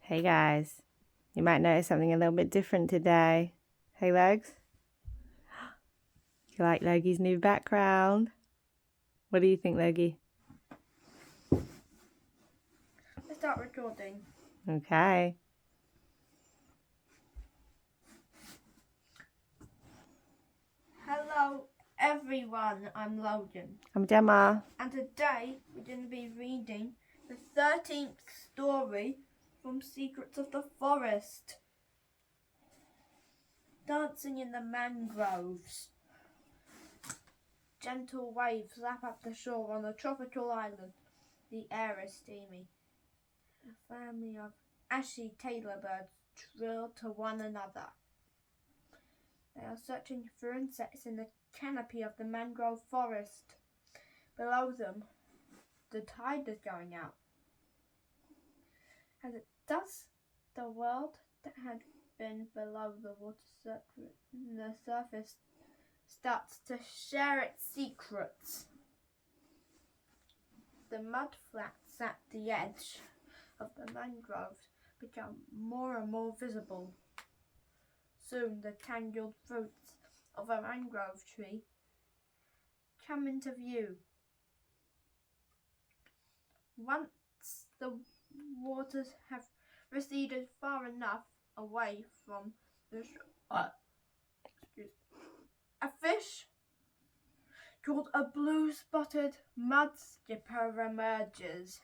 Hey guys, you might notice something a little bit different today. Hey Legs? You like Logi's new background? What do you think, Logie? Let's start recording. Okay. Hello everyone, I'm Logan. I'm Gemma. And today we're going to be reading the 13th story from Secrets of the Forest. Dancing in the mangroves. Gentle waves lap up the shore on a tropical island. The air is steamy. A family of ashy tailor birds trill to one another. They are searching for insects in the canopy of the mangrove forest. Below them, the tide is going out. As it does, the world that had been below the surface starts to share its secrets. The mud flats at the edge of the mangroves become more and more visible. Soon the tangled roots of a mangrove tree come into view. Once the waters have receded far enough away from the shore, a fish called a blue-spotted mud skipper emerges.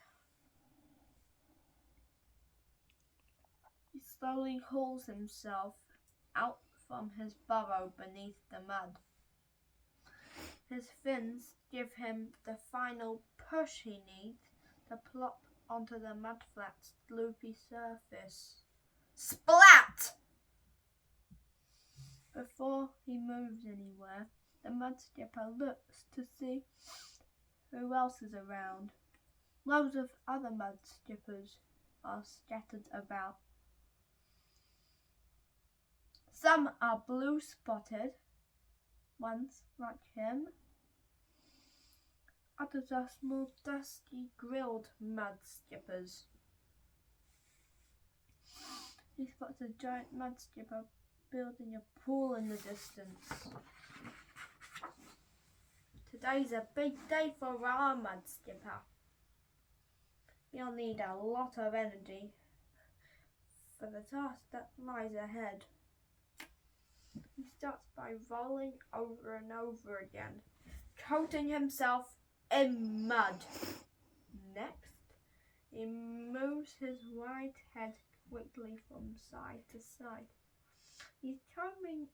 He slowly hauls himself out from his burrow beneath the mud. His fins give him the final push he needs to plop onto the mudflat's gloopy surface. Splat! Before he moves anywhere, the mud skipper looks to see who else is around. Loads of other mud skippers are scattered about. Some are blue-spotted ones like him. Others are small, dusky, grilled mud skippers. He spots a giant mud skipper building a pool in the distance. Today's a big day for our mud skipper. He'll need a lot of energy for the task that lies ahead. He starts by rolling over and over again, coating himself in mud. Next, he moves his white head quickly from side to side. He's combing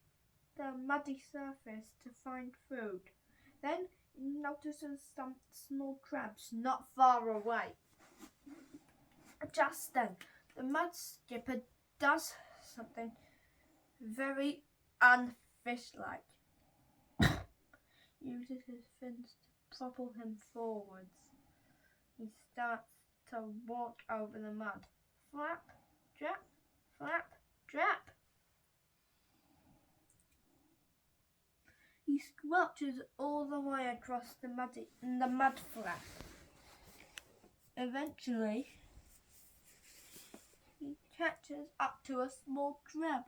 the muddy surface to find food. Then he notices some small crabs not far away. Just then, the mud skipper does something very unfish-like. Uses his fins to propel him forwards. He starts to walk over the mud. Flap, drap, flap, drap. He squelches all the way across the mud flat. Eventually, he catches up to a small crab.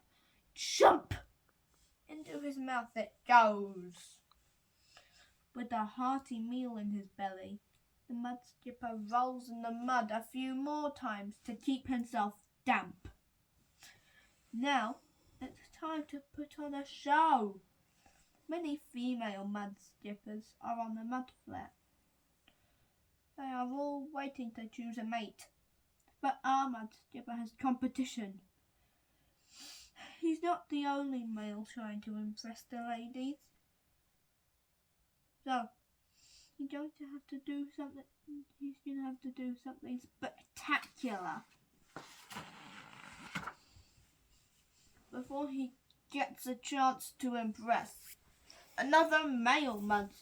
Jump! Into his mouth it goes. With a hearty meal in his belly, the mud skipper rolls in the mud a few more times to keep himself damp. Now, it's time to put on a show. Many female mud skippers are on the mud flat. They are all waiting to choose a mate. But our mud skipper has competition. He's not the only male trying to impress the ladies. So, he's going to have to do something spectacular before he gets a chance to impress. Another male mud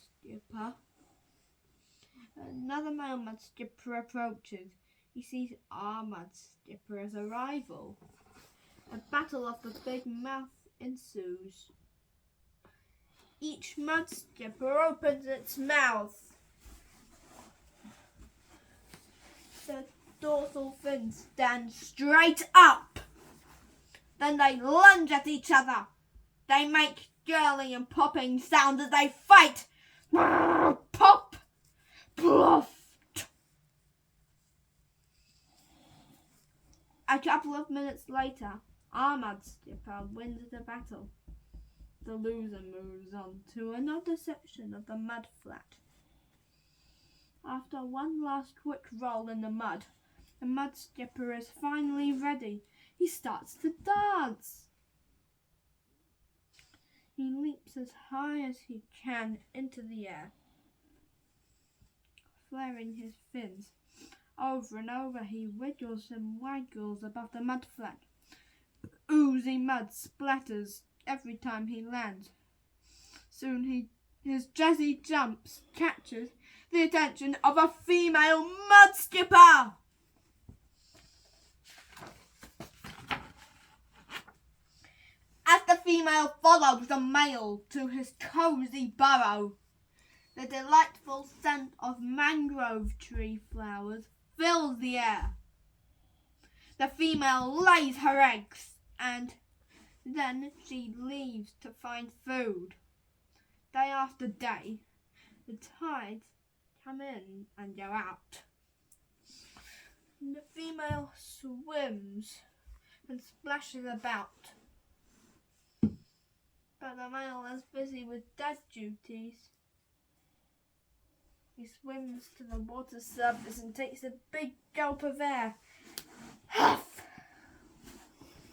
skipper approaches. He sees our mud skipper as a rival. A battle of the big mouth ensues. Each mud skipper opens its mouth. The dorsal fins stand straight up. Then they lunge at each other. They make girly and popping sounds as they fight. Pop! Bluff! A couple of minutes later, our mud skipper wins the battle. The loser moves on to another section of the mud flat. After one last quick roll in the mud skipper is finally ready. He starts to dance. He leaps as high as he can into the air, flaring his fins. Over and over he wiggles and waggles above the mud flat. Oozy mud splatters every time he lands. Soon his jazzy jumps catches the attention of a female mud skipper. As the female follows the male to his cozy burrow, the delightful scent of mangrove tree flowers fills the air. The female lays her eggs and then she leaves to find food. Day after day, the tides come in and go out. And the female swims and splashes about. But the male is busy with dad duties. He swims to the water surface and takes a big gulp of air. Huff!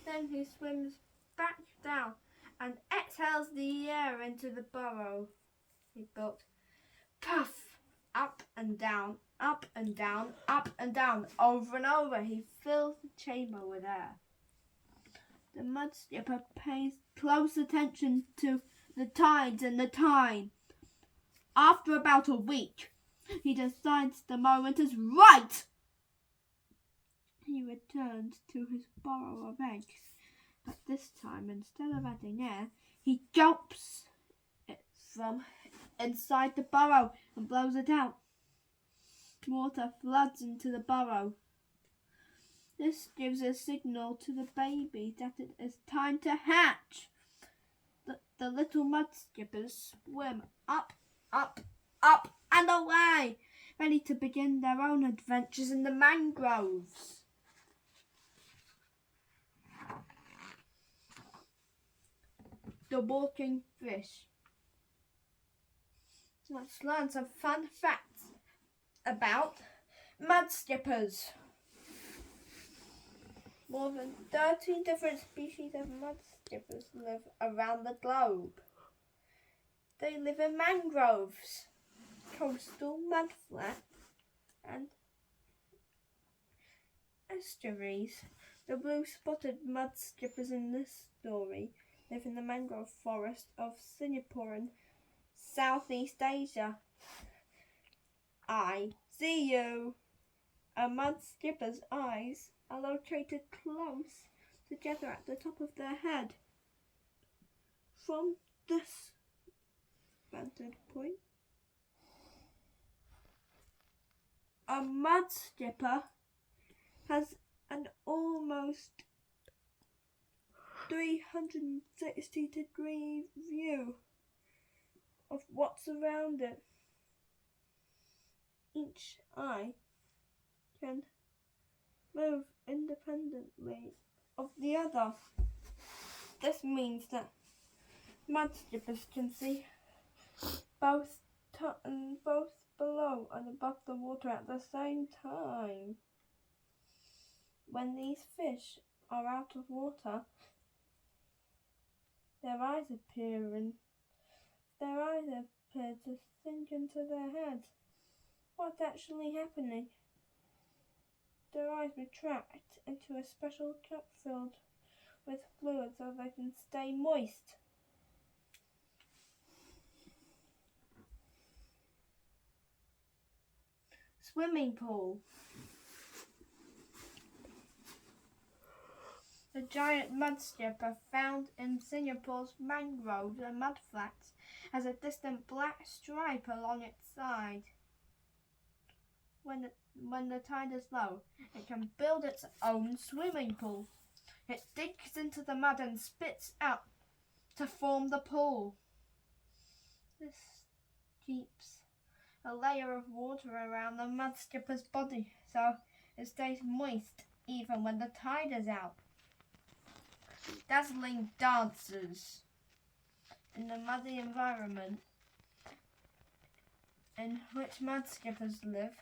Then he swims back down and exhales the air into the burrow he built. Puff! Up and down, up and down, up and down. Over and over he fills the chamber with air. The mud skipper pays close attention to the tides and the tide. After about a week, he decides the moment is right. He returns to his burrow of eggs, but this time, instead of adding air, he gulps it from inside the burrow and blows it out. Water floods into the burrow. This gives a signal to the baby that it is time to hatch. The little mud skippers swim up, up, up and away, ready to begin their own adventures in the mangroves. The walking fish. Let's learn some fun facts about mud skippers. More than 30 different species of mud skippers live around the globe. They live in mangroves, coastal mudflats, and estuaries. The blue-spotted mud skippers in this story live in the mangrove forest of Singapore and Southeast Asia. I see you. A mud skipper's eyes are located close together at the top of their head. From this vantage point, a mud skipper has an almost 360-degree view of what's around it. Each eye can move independently of the other. This means that mud skippers can see both below and above the water at the same time. When these fish are out of water, their eyes appear to sink into their heads. What's actually happening? Their eyes retract into a special cup filled with fluid so they can stay moist. Swimming pool. The giant mud skipper found in Singapore's mangroves and mudflats has a distant black stripe along its side. When when the tide is low, it can build its own swimming pool. It digs into the mud and spits out to form the pool. This keeps a layer of water around the mud skipper's body so it stays moist even when the tide is out. Dazzling dances in the muddy environment in which mud skippers live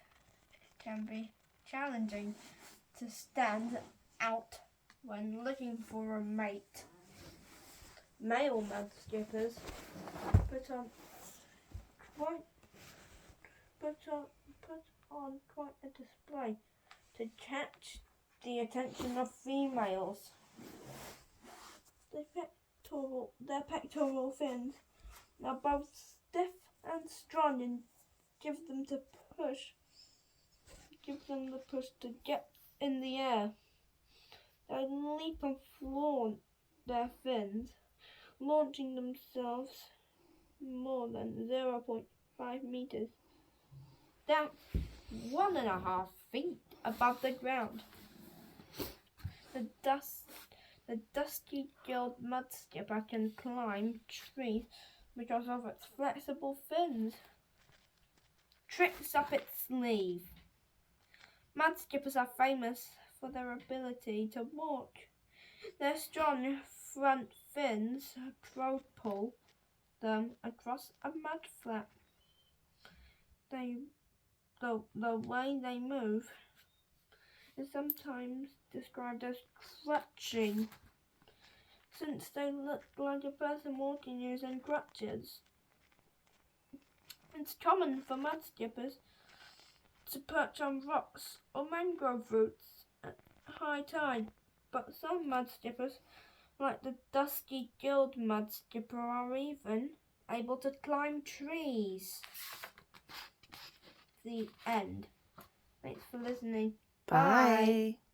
can be challenging to stand out when looking for a mate. Male mud skippers put on quite a display to catch the attention of females. Their pectoral fins are both stiff and strong and give them the push to get in the air. They leap and flaunt their fins, launching themselves more than 0.5 meters. That's 1.5 feet above the ground. The dusky-gilled mud skipper can climb trees because of its flexible fins. Tricks up its sleeve. Mud skippers are famous for their ability to walk. Their strong front fins propel them across a mud flat. The way they move is sometimes described as crutching, since they look like a person walking using crutches. It's common for mud skippers to perch on rocks or mangrove roots at high tide, but some mud skippers, like the dusky-gilled mud skipper, are even able to climb trees. The end. Thanks for listening. Bye.